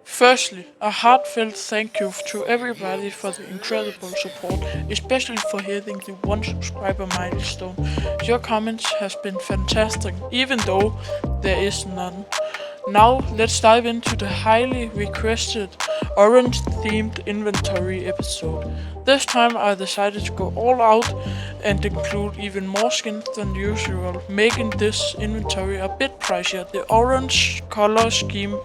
Firstly, a heartfelt thank you to everybody for the incredible support, especially for hitting the 1 subscriber milestone. Your comments has been fantastic, even though there is none. Now let's dive into the highly requested orange themed inventory episode. This time I decided to go all out and include even more skins than usual, making this inventory a bit pricier. The orange color scheme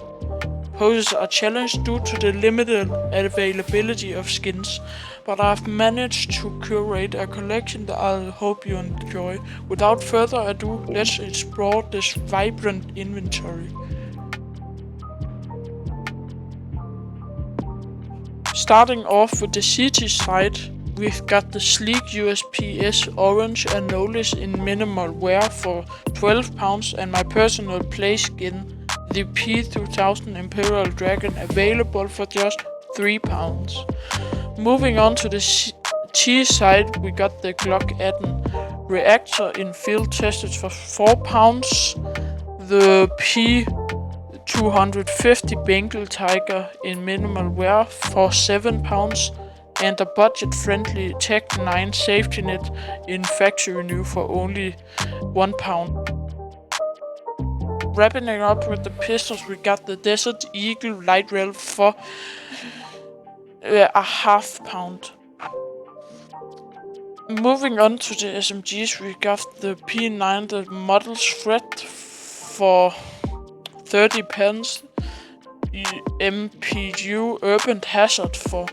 poses a challenge due to the limited availability of skins, but I've managed to curate a collection that I hope you enjoy. Without further ado, let's explore this vibrant inventory. Starting off with the city side, we've got the sleek USPS Orange Anolis in minimal wear for £12 and my personal play skin, the P2000 Imperial Dragon, available for just £3. Moving on to the T side, we got the Glock Adden Reactor in field tested for £4, the P250 Bengal Tiger in minimal wear for £7, and a budget-friendly Tech 9 safety net in factory new for only £1. Wrapping it up with the pistols, we got the Desert Eagle Light Rail for £0.5. Moving on to the SMGs, we got the P9, the Model Threat for 30 pence, MPU Urban Hazard for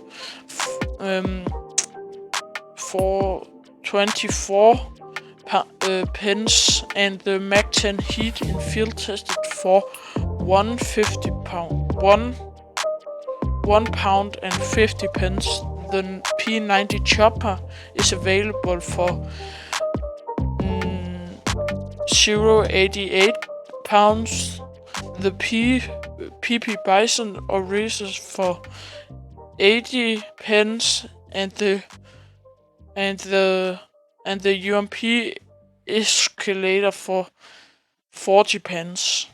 24 pence, and the Mac-10 Heat in field tested for £1 and 50 pence. The P90 Chopper is available for £0.88. The PP Bison Oasis for 80 pence, and the UMP Escalator for 40 pence.